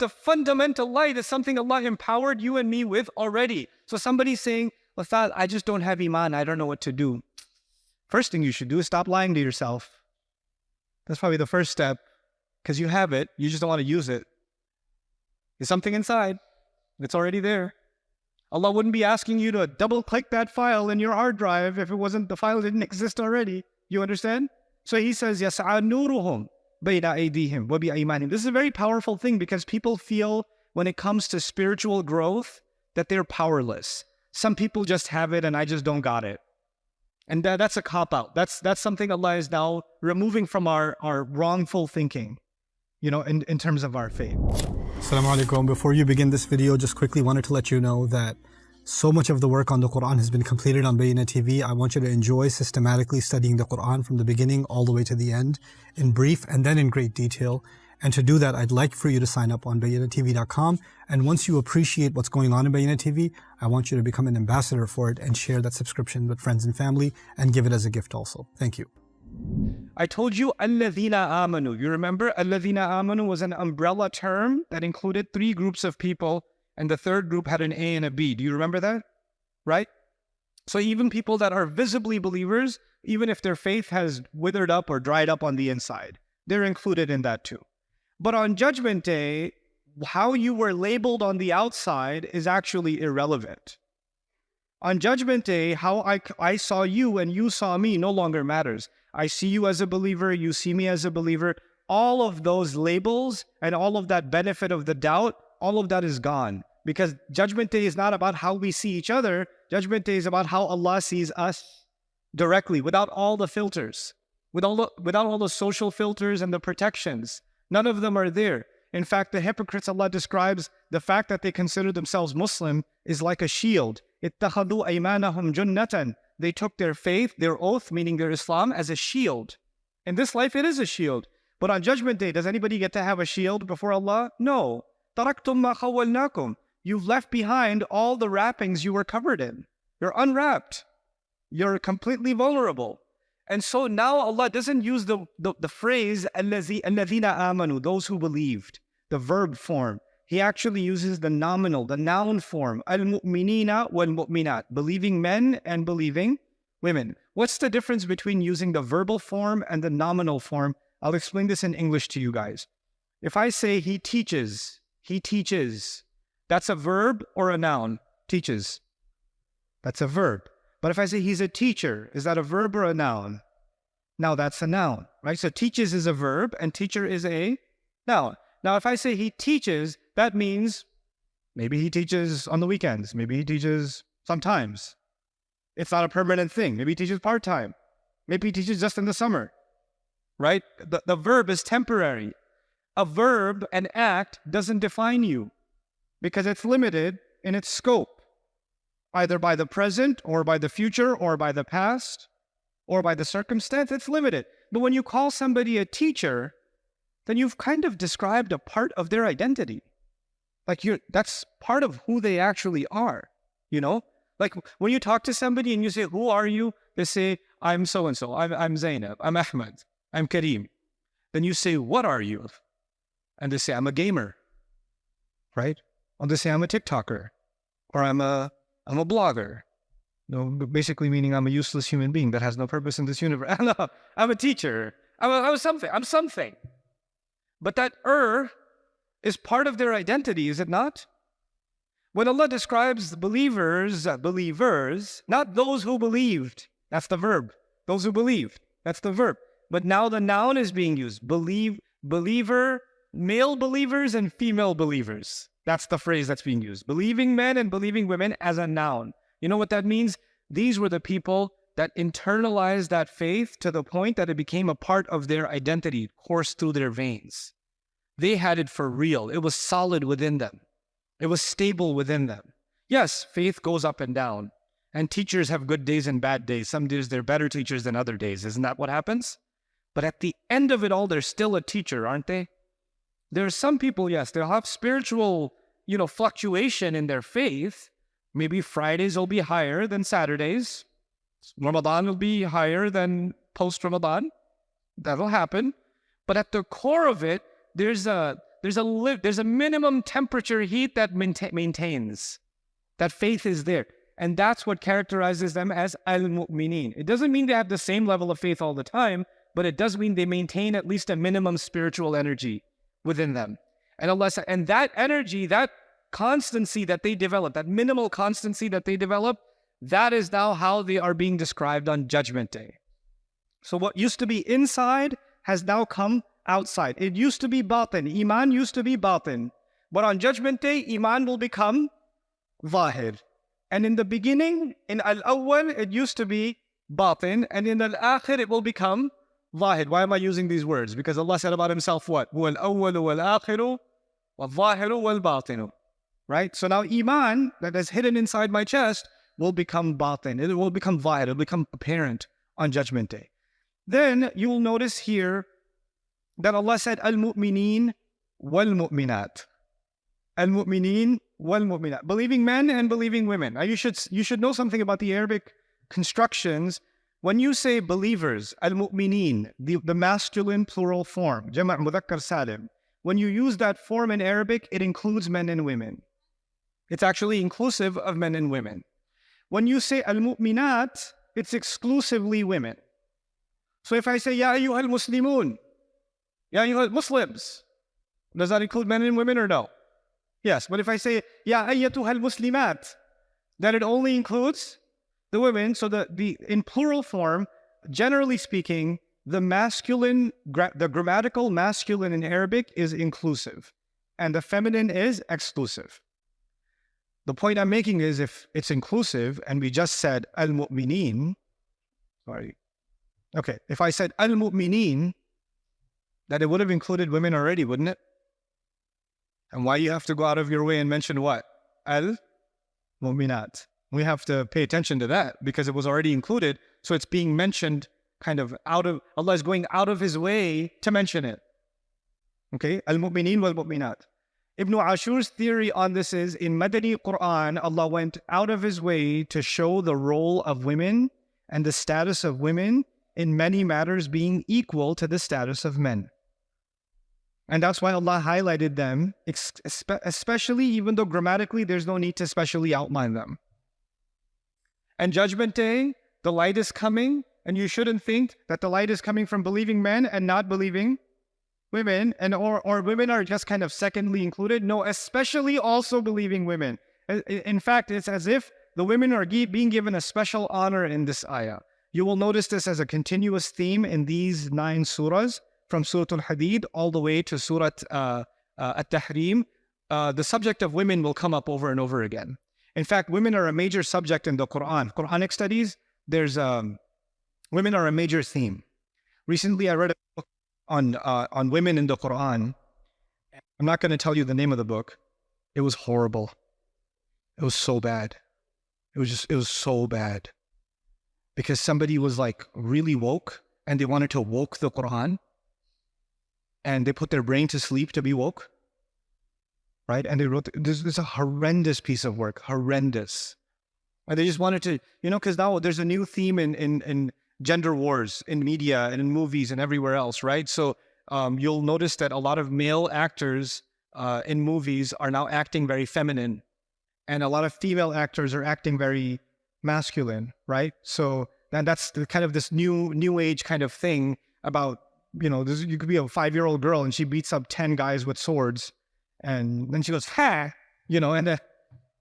the fundamental light is something Allah empowered you and me with already. So somebody's saying, Ustadh, I just don't have iman, I don't know what to do. First thing you should do is stop lying to yourself. That's probably the first step, because you have it, you just don't want to use it. There's something inside, it's already there. Allah wouldn't be asking you to double-click that file in your hard drive if the file didn't exist already. You understand? So he says, يَسْعَى نُورُهُمْ بَيْنَ أَيْدِيهِمْ وَبِأَيْمَانِهِم. This is a very powerful thing because people feel when it comes to spiritual growth that they're powerless. Some people just have it and I just don't got it. And that's a cop-out. That's something Allah is now removing from our wrongful thinking, in terms of our faith. Assalamu alaikum. Before you begin this video, just quickly wanted to let you know that so much of the work on the Quran has been completed on Bayyinah TV. I want you to enjoy systematically studying the Quran from the beginning all the way to the end in brief and then in great detail. And to do that, I'd like for you to sign up on BayyinahTV.com. And once you appreciate what's going on in Bayyinah TV, I want you to become an ambassador for it and share that subscription with friends and family and give it as a gift also. Thank you. I told you, الَّذِينَ آمَنُوا. You remember, الَّذِينَ آمَنُوا was an umbrella term that included 3 groups of people, and the third group had an A and a B. Do you remember that? Right? So even people that are visibly believers, even if their faith has withered up or dried up on the inside, they're included in that too. But on Judgment Day, how you were labeled on the outside is actually irrelevant. On Judgment Day, how I saw you and you saw me no longer matters. I see you as a believer, you see me as a believer. All of those labels and all of that benefit of the doubt, all of that is gone. Because Judgment Day is not about how we see each other. Judgment Day is about how Allah sees us directly, without all the filters, without all the social filters and the protections. None of them are there. In fact, the hypocrites, Allah describes the fact that they consider themselves Muslim is like a shield. اتَّخَذُوا أَيْمَانَهُمْ جُنَّةً. They took their faith, their oath, meaning their Islam, as a shield. In this life, it is a shield. But on Judgment Day, does anybody get to have a shield before Allah? No. تَرَكْتُمْ مَا خَوَّلْنَاكُمْ. You've left behind all the wrappings you were covered in. You're unwrapped. You're completely vulnerable. And so now Allah doesn't use the phrase الَّذِينَ آمَنُوا, those who believed, the verb form. He actually uses the nominal, the noun form, al-mu'minina wal-mu'minat, believing men and believing women. What's the difference between using the verbal form and the nominal form? I'll explain this in English to you guys. If I say he teaches, that's a verb or a noun? Teaches. That's a verb. But if I say he's a teacher, is that a verb or a noun? Now that's a noun, right? So teaches is a verb and teacher is a noun. Now if I say he teaches, that means maybe he teaches on the weekends. Maybe he teaches sometimes. It's not a permanent thing. Maybe he teaches part-time. Maybe he teaches just in the summer, right? The verb is temporary. A verb, an act, doesn't define you because it's limited in its scope, either by the present or by the future or by the past or by the circumstance. It's limited. But when you call somebody a teacher, then you've kind of described a part of their identity. Like that's part of who they actually are, Like when you talk to somebody and you say, who are you? They say, I'm so-and-so, I'm Zainab, I'm Ahmed, I'm Kareem. Then you say, what are you? And they say, I'm a gamer, right? Or they say, I'm a TikToker, or I'm a blogger. Basically meaning I'm a useless human being that has no purpose in this universe. No, I'm a teacher, I'm something. But that is part of their identity, is it not? When Allah describes the believers, not those who believed, that's the verb. Those who believed, that's the verb. But now the noun is being used. Believer, male believers and female believers. That's the phrase that's being used. Believing men and believing women as a noun. You know what that means? These were the people that internalized that faith to the point that it became a part of their identity, coursed through their veins. They had it for real. It was solid within them. It was stable within them. Yes, faith goes up and down. And teachers have good days and bad days. Some days they're better teachers than other days. Isn't that what happens? But at the end of it all, they're still a teacher, aren't they? There are some people, yes, they'll have spiritual, fluctuation in their faith. Maybe Fridays will be higher than Saturdays. Ramadan will be higher than post-Ramadan. That'll happen. But at the core of it, there's a there's a minimum temperature heat that maintains. That faith is there. And that's what characterizes them as al-mu'mineen. It doesn't mean they have the same level of faith all the time, but it does mean they maintain at least a minimum spiritual energy within them. And that energy, that constancy that they develop, that minimal constancy that they develop, that is now how they are being described on Judgment Day. So what used to be inside has now come outside. It used to be batin. Iman used to be batin. But on Judgment Day, Iman will become zahir. And in the beginning, in al-awwal, it used to be batin. And in al-akhir, it will become zahir. Why am I using these words? Because Allah said about Himself what? هُوَ الْأَوَّلُ وَالْآخِرُ وَالظَّاهِرُ وَالْبَاطِنُ. Right? So now Iman, that is hidden inside my chest, will become batin. It will become zahir. It will become apparent on Judgment Day. Then you will notice here that Allah said, Al-Mu'mineen wal-Mu'minat. Al-Mu'mineen wal-Mu'minat. Believing men and believing women. Now you should know something about the Arabic constructions. When you say believers, Al-Mu'mineen, the masculine plural form, Jama' Mudhakkar Salim, when you use that form in Arabic, it includes men and women. It's actually inclusive of men and women. When you say Al-Mu'minat, it's exclusively women. So if I say, Ya ayyuhal Muslimun, Ya ayyuhal Muslims, does that include men and women or no? Yes, but if I say, Ya ayyatuhal Muslimat, then it only includes the women. So in plural form, generally speaking, the grammatical masculine in Arabic is inclusive, and the feminine is exclusive. The point I'm making is if it's inclusive, and we just said al-mu'mineen, if I said al-mu'mineen, that it would have included women already, wouldn't it? And why you have to go out of your way and mention what? Al-mu'minat. We have to pay attention to that because it was already included, so it's being mentioned kind of Allah is going out of His way to mention it. Okay? Al-mu'mineen wal-mu'minat. Ibn Ashur's theory on this is, in Madani Quran, Allah went out of His way to show the role of women and the status of women in many matters being equal to the status of men. And that's why Allah highlighted them, especially even though grammatically there's no need to specially outline them. And Judgment Day, the light is coming, and you shouldn't think that the light is coming from believing men and not believing women, or women are just kind of secondly included. No, especially also believing women. In fact, it's as if the women are being given a special honor in this ayah. You will notice this as a continuous theme in these 9 surahs, from Surah Al-Hadid all the way to Surah At-Tahrim. The subject of women will come up over and over again. In fact, women are a major subject in the Quran. Quranic studies, women are a major theme. Recently, I read a book on women in the Quran. I'm not going to tell you the name of the book. It was horrible. It was so bad. It was so bad. Because somebody was like really woke and they wanted to woke the Quran. And they put their brain to sleep to be woke. Right? And they wrote, this is a horrendous piece of work. Horrendous. And they just wanted to, because now there's a new theme in gender wars in media and in movies and everywhere else, right? So you'll notice that a lot of male actors in movies are now acting very feminine. And a lot of female actors are acting very masculine, right? So that's kind of this new age kind of thing about, you could be a 5-year-old girl and she beats up 10 guys with swords. And then she goes, ha, and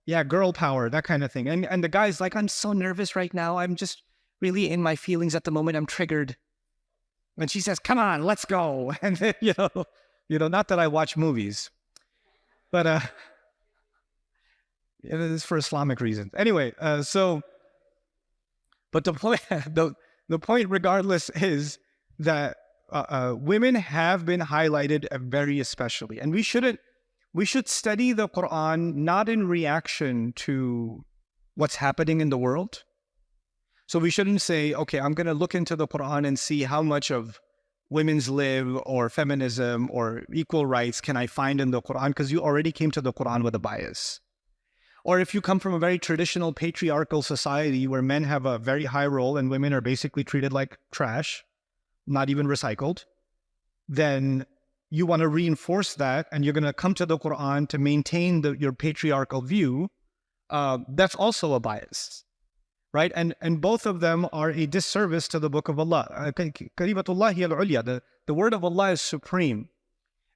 yeah, girl power, that kind of thing. And the guy's like, I'm so nervous right now. I'm just really in my feelings at the moment. I'm triggered. And she says, come on, let's go. And then, not that I watch movies, but it is for Islamic reasons. Anyway, but the point regardless is that women have been highlighted very especially. And we should study the Quran not in reaction to what's happening in the world. So we shouldn't say, okay, I'm going to look into the Quran and see how much of women's live or feminism or equal rights can I find in the Quran, because you already came to the Quran with a bias. Or if you come from a very traditional patriarchal society where men have a very high role and women are basically treated like trash, not even recycled, then you want to reinforce that, and you're going to come to the Quran to maintain your patriarchal view, that's also a bias, right? And both of them are a disservice to the Book of Allah. Kalimatullahi al-ulya, the word of Allah is supreme.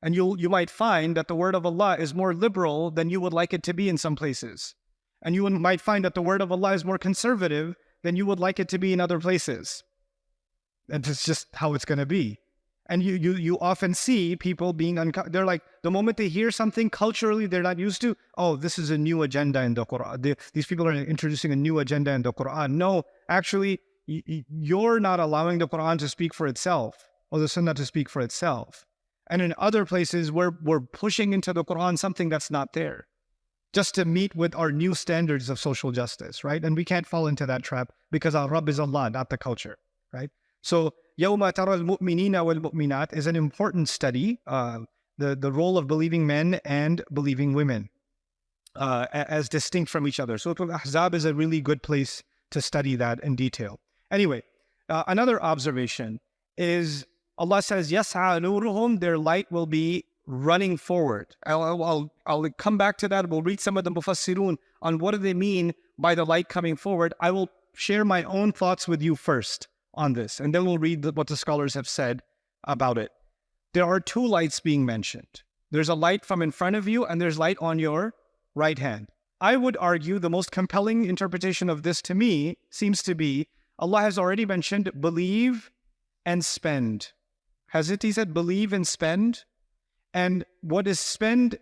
And you might find that the word of Allah is more liberal than you would like it to be in some places. And you might find that the word of Allah is more conservative than you would like it to be in other places. And it's just how it's going to be. And you often see people being they're like, the moment they hear something culturally they're not used to, oh, this is a new agenda in the Quran. These people are introducing a new agenda in the Quran. No, actually, you're not allowing the Quran to speak for itself, or the Sunnah to speak for itself. And in other places, we're pushing into the Quran something that's not there, just to meet with our new standards of social justice, right? And we can't fall into that trap because our Rabb is Allah, not the culture, right? So, يَوْمَ تَرَى الْمُؤْمِنِينَ وَالْمُؤْمِنَاتِ is an important study, the role of believing men and believing women as distinct from each other. Surah Al-Ahzab is a really good place to study that in detail. Anyway, another observation is Allah says, يَسْعَى نُورُهُمْ, their light will be running forward. I'll come back to that. We'll read some of the Mufassirun on what do they mean by the light coming forward. I will share my own thoughts with you first on this, and then we'll read what the scholars have said about it. There are two lights being mentioned. There's a light from in front of you, and there's light on your right hand. I would argue the most compelling interpretation of this to me seems to be Allah has already mentioned believe and spend. Has it? He said believe and spend. And what is spent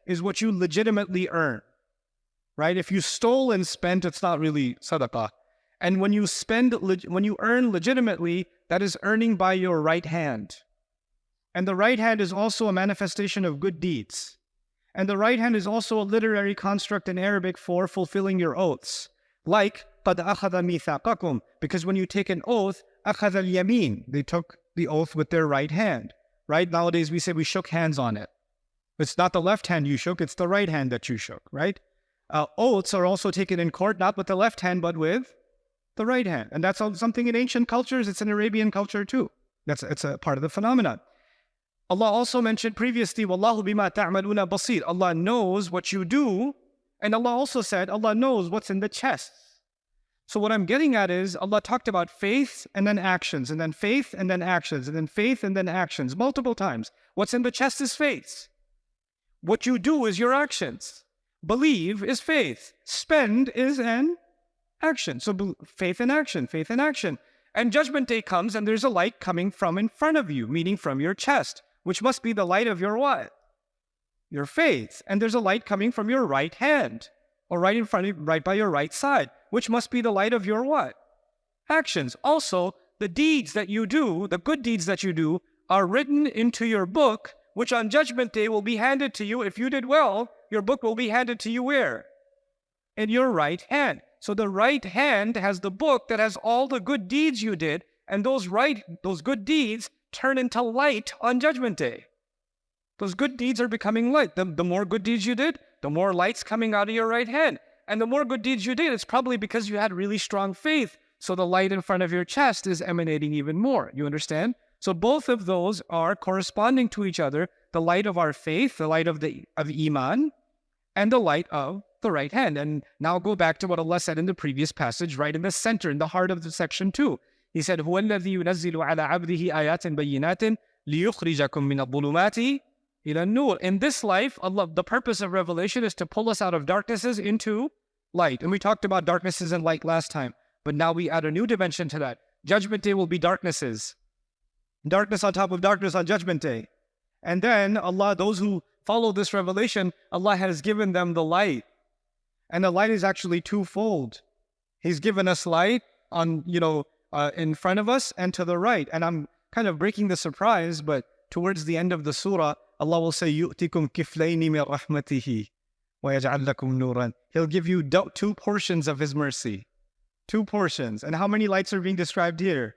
is what you legitimately earn, right? If you stole and spent, it's not really sadaqah. And when you earn legitimately, that is earning by your right hand. And the right hand is also a manifestation of good deeds. And the right hand is also a literary construct in Arabic for fulfilling your oaths. Like, قَدْ أَخَذَ مِيثَاقَكُمْ, because when you take an oath, أَخَذَ الْيَمِينَ, they took the oath with their right hand. Right? Nowadays we say we shook hands on it. It's not the left hand you shook, it's the right hand that you shook, right? Oaths are also taken in court, not with the left hand, but with the right hand. And that's something in ancient cultures. It's an Arabian culture too. It's a part of the phenomenon. Allah also mentioned previously, وَاللَّهُ بِمَا تَعْمَلُونَ بَصِيرٌ. Allah knows what you do. And Allah also said, Allah knows what's in the chest. So what I'm getting at is, Allah talked about faith and then actions, and then faith and then actions, and then faith and then actions, multiple times. What's in the chest is faith. What you do is your actions. Believe is faith. Spend is an action. So faith and action, faith and action. And Judgment Day comes and there's a light coming from in front of you, meaning from your chest, which must be the light of your what? Your faith. And there's a light coming from your right hand, or right in front of you, right by your right side, which must be the light of your what? Actions. Also, the deeds that you do, the good deeds that you do, are written into your book, which on Judgment Day will be handed to you. If you did well, your book will be handed to you where? In your right hand. So the right hand has the book that has all the good deeds you did, and those good deeds turn into light on Judgment Day. Those good deeds are becoming light. The more good deeds you did, the more light's coming out of your right hand. And the more good deeds you did, it's probably because you had really strong faith. So the light in front of your chest is emanating even more. You understand? So both of those are corresponding to each other. The light of our faith, the light of iman, and the light of the right hand. And now go back to what Allah said in the previous passage, right in the center, in the heart of the section 2. He said, هُوَ الَّذِي يُنَزِّلُ عَلَىٰ عَبْدِهِ آيَاتٍ بَيِّنَاتٍ لِيُخْرِجَكُم مِّنَ الظُّلُمَاتِ إِلَى النُّورِ. In this life, Allah, the purpose of revelation is to pull us out of darknesses into light. And we talked about darknesses and light last time, but now we add a new dimension to that. Judgment Day will be darknesses. Darkness on top of darkness on Judgment Day. And then Allah, those who follow this revelation, Allah has given them the light. And the light is actually twofold. He's given us light on, in front of us and to the right. And I'm kind of breaking the surprise, but towards the end of the surah, Allah will say, يُؤْتِكُمْ كِفْلَيْنِ مِنْ رَحْمَتِهِ وَيَجْعَلْ لَكُمْ نُورًا. He'll give you 2 portions of His mercy. 2 portions. And how many lights are being described here?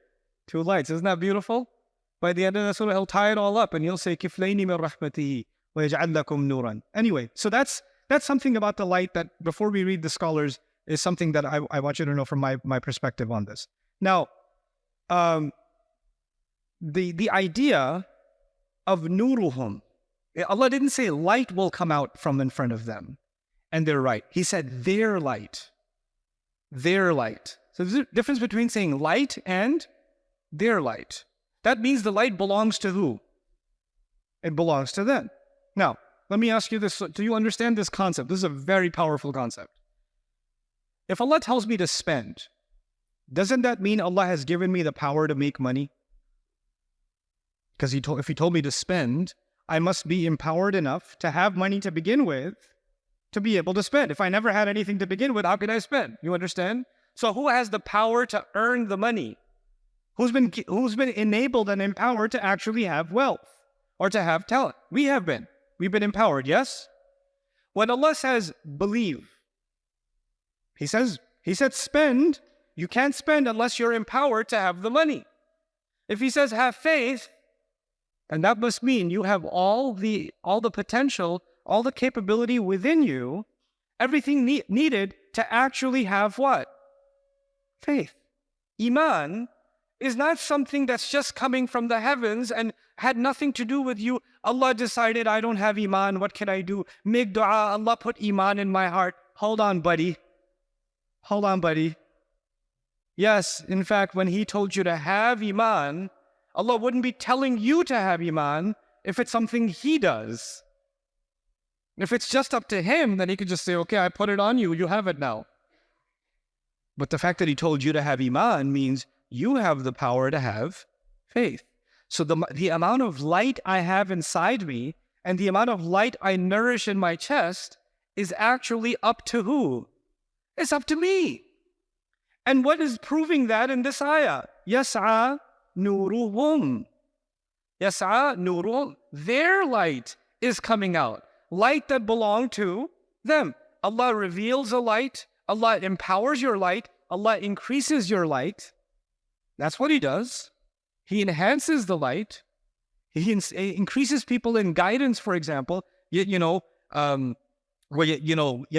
2 lights. Isn't that beautiful? By the end of the surah, He'll tie it all up and He'll say, كِفْلَيْنِ مِنْ رَحْمَتِهِ وَيَجْعَلْ لَكُمْ نُورًا. Anyway, so that's something about the light that, before we read the scholars, is something that I want you to know from my perspective on this. Now, the idea of nuruhum. Allah didn't say light will come out from in front of them and they're right. He said their light. Their light. So there's a difference between saying light and their light. That means the light belongs to who? It belongs to them. Now, let me ask you this. Do you understand this concept? This is a very powerful concept. If Allah tells me to spend, doesn't that mean Allah has given me the power to make money? Because if He told me to spend, I must be empowered enough to have money to begin with to be able to spend. If I never had anything to begin with, how could I spend? You understand? So who has the power to earn the money? Who's been enabled and empowered to actually have wealth or to have talent? We have been. We've been empowered, yes? When Allah says, believe, He said spend. You can't spend unless you're empowered to have the money. If He says have faith, and that must mean you have all the potential, all the capability within you, everything needed to actually have what? Faith. Iman is not something that's just coming from the heavens and had nothing to do with you. Allah decided, I don't have Iman, what can I do? Make dua, Allah put Iman in my heart. Hold on, buddy. Hold on, buddy. Yes, in fact, when He told you to have Iman, Allah wouldn't be telling you to have Iman if it's something He does. If it's just up to Him, then He could just say, okay, I put it on you, you have it now. But the fact that He told you to have Iman means you have the power to have faith. So the amount of light I have inside me and the amount of light I nourish in my chest is actually up to who? It's up to me. And what is proving that in this ayah? Yas'a nuruhum. Yas'a nuruhum. Their light is coming out. Light that belonged to them. Allah reveals a light. Allah empowers your light. Allah increases your light. That's what He does. He enhances the light. He increases people in guidance, for example. يَزِيدُهُمْ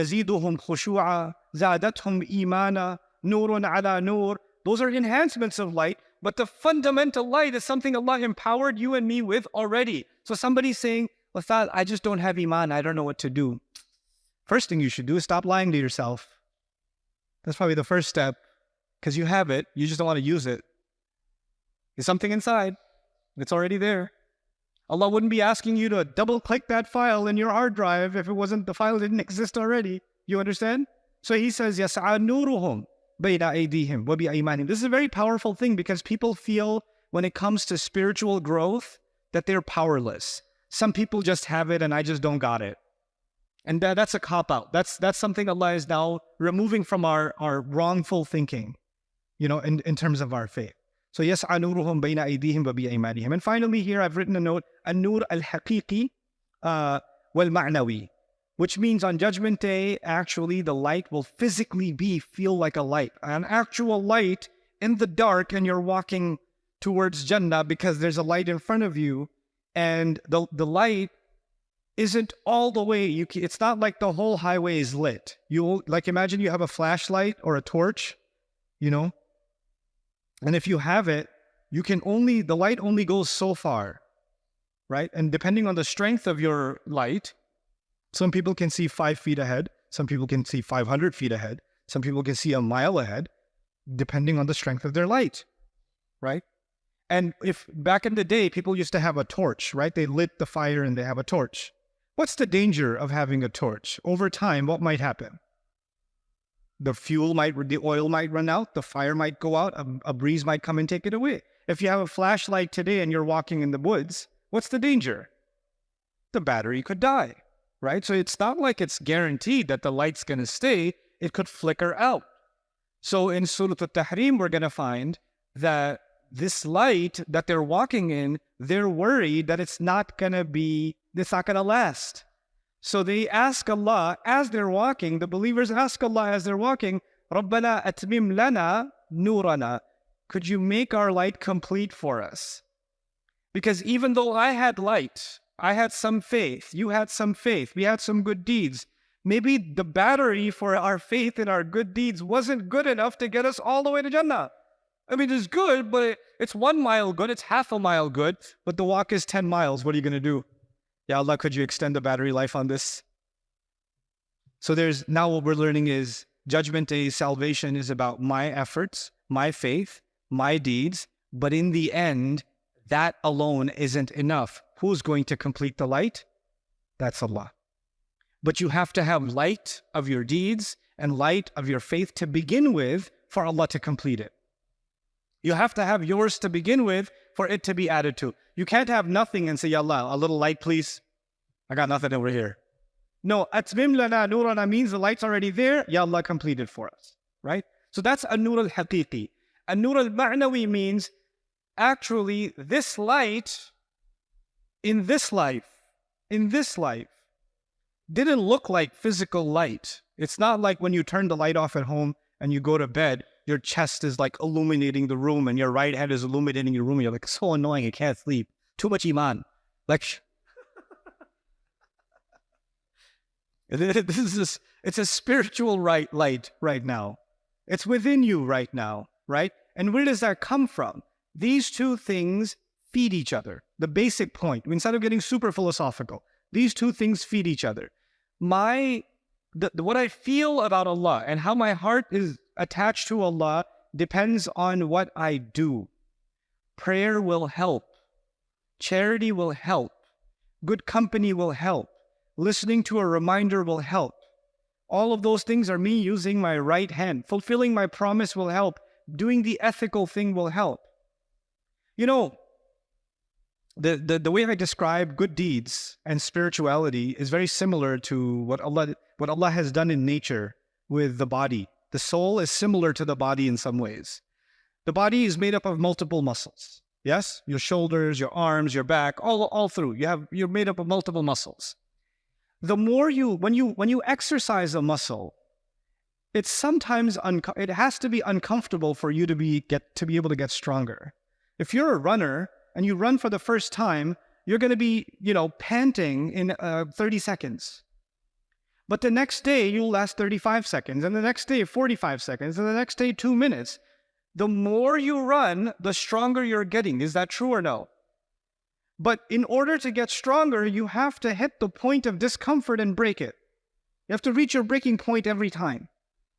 خُشُوعًا زَادَتْهُمْ إِيمَانًا نُورٌ عَلَى نُور. Those are enhancements of light, but the fundamental light is something Allah empowered you and me with already. So somebody's saying, Ustadh, I just don't have Iman, I don't know what to do. First thing you should do is stop lying to yourself. That's probably the first step, because you have it, you just don't want to use it. There's something inside. It's already there. Allah wouldn't be asking you to double-click that file in your hard drive if the file didn't exist already. You understand? So He says, يَسْعَى نُورُهُمْ بَيْنَ أَيْدِيهِمْ وَبِأَيْمَانِهِمْ. This is very powerful thing because people feel when it comes to spiritual growth that they're powerless. Some people just have it and I just don't got it. And that's a cop-out. That's something Allah is now removing from our wrongful thinking, in terms of our faith. So يَسْعَى نُورُهُمْ بَيْنَ أَيْدِيهِمْ وَبِأَيْمَانِهِمْ. And finally here I've written a note, النور الحقيقي والمعنوي, which means on Judgment Day, actually the light will physically feel like a light. An actual light in the dark, and you're walking towards Jannah because there's a light in front of you, and the light isn't all the way, it's not like the whole highway is lit. Imagine you have a flashlight or a torch, and if you have it, the light only goes so far, right? And depending on the strength of your light, some people can see 5 feet ahead, some people can see 500 feet ahead, some people can see a mile ahead, depending on the strength of their light, right? And if back in the day, people used to have a torch, right? They lit the fire and they have a torch. What's the danger of having a torch? Over time, what might happen? The oil might run out, the fire might go out, a breeze might come and take it away. If you have a flashlight today and you're walking in the woods, what's the danger? The battery could die, right? So it's not like it's guaranteed that the light's going to stay. It could flicker out. So in Surah Al-Tahrim, we're going to find that this light that they're walking in, they're worried that it's not going to last. So they ask Allah as they're walking, the believers ask Allah as they're walking, رَبَّنَا أَتْمِمْ لَنَا نُورَنَا. Could you make our light complete for us? Because even though I had light, I had some faith, you had some faith, we had some good deeds, maybe the battery for our faith and our good deeds wasn't good enough to get us all the way to Jannah. I mean, it's good, but it's 1 mile good, it's half a mile good, but the walk is 10 miles. What are you going to do? Ya Allah, could you extend the battery life on this? So now what we're learning is Judgment Day salvation is about my efforts, my faith, my deeds, but in the end, that alone isn't enough. Who's going to complete the light? That's Allah. But you have to have light of your deeds and light of your faith to begin with for Allah to complete it. You have to have yours to begin with for it to be added to. You can't have nothing and say, Ya Allah, a little light, please. I got nothing over here. No, atmim lana nurana means the light's already there. Ya Allah, complete it for us, right? So that's an-nur al-haqiqi. An-nur al-ma'nawi means actually this light in this life, didn't look like physical light. It's not like when you turn the light off at home and you go to bed, your chest is like illuminating the room and your right hand is illuminating your room. You're like, so annoying, I can't sleep. Too much iman. Like, it's a spiritual light right now. It's within you right now, right? And where does that come from? These two things feed each other. The basic point, instead of getting super philosophical, these two things feed each other. What I feel about Allah and how my heart is attached to Allah depends on what I do. Prayer will help. Charity will help. Good company will help. Listening to a reminder will help. All of those things are me using my right hand. Fulfilling my promise will help. Doing the ethical thing will help. You know, the way I describe good deeds and spirituality is very similar to what Allah has done in nature with the body. The soul is similar to the body in some ways. The body is made up of multiple muscles. Yes? Your shoulders, your arms, your back, all through. You're made up of multiple muscles. The more when you exercise a muscle, it's sometimes it has to be uncomfortable for you to be able to get stronger. If you're a runner and you run for the first time, you're going to be, panting in 30 seconds. But the next day you'll last 35 seconds, and the next day 45 seconds, and the next day 2 minutes. The more you run, the stronger you're getting. Is that true or no? But in order to get stronger, you have to hit the point of discomfort and break it. You have to reach your breaking point every time.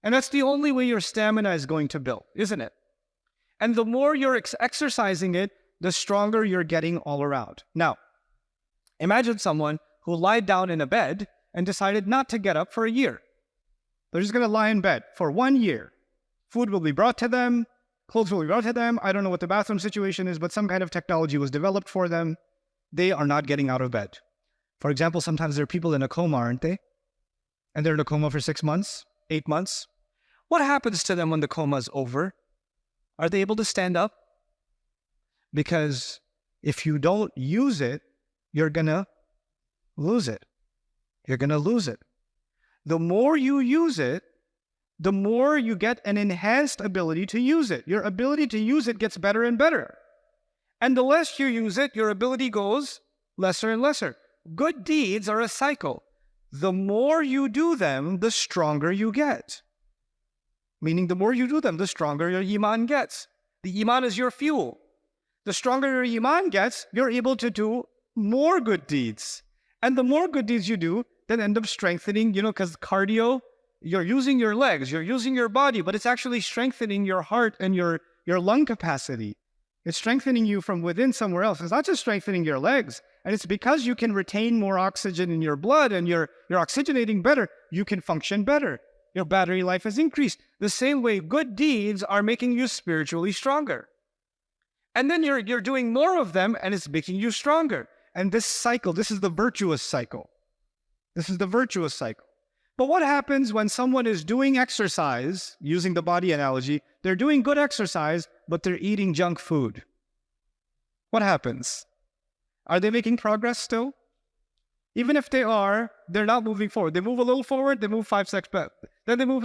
And that's the only way your stamina is going to build, isn't it? And the more you're exercising it, the stronger you're getting all around. Now, imagine someone who lied down in a bed and decided not to get up for a year. They're just going to lie in bed for 1 year. Food will be brought to them. Clothes will be brought to them. I don't know what the bathroom situation is, but some kind of technology was developed for them. They are not getting out of bed. For example, sometimes there are people in a coma, aren't they? And they're in a coma for 6 months, 8 months. What happens to them when the coma is over? Are they able to stand up? Because if you don't use it, you're going to lose it. You're going to lose it. The more you use it, the more you get an enhanced ability to use it. Your ability to use it gets better and better. And the less you use it, your ability goes lesser and lesser. Good deeds are a cycle. The more you do them, the stronger you get. Meaning the more you do them, the stronger your iman gets. The iman is your fuel. The stronger your iman gets, you're able to do more good deeds. And the more good deeds you do, then end up strengthening, because cardio, you're using your legs, you're using your body, but it's actually strengthening your heart and your lung capacity. It's strengthening you from within somewhere else. It's not just strengthening your legs. And it's because you can retain more oxygen in your blood and you're oxygenating better, you can function better. Your battery life has increased. The same way good deeds are making you spiritually stronger. And then you're doing more of them and it's making you stronger. And this cycle, this is the virtuous cycle. This is the virtuous cycle. But what happens when someone is doing exercise, using the body analogy, they're doing good exercise, but they're eating junk food? What happens? Are they making progress still? Even if they are, they're not moving forward. They move a little forward, they move 5 steps back. Then they move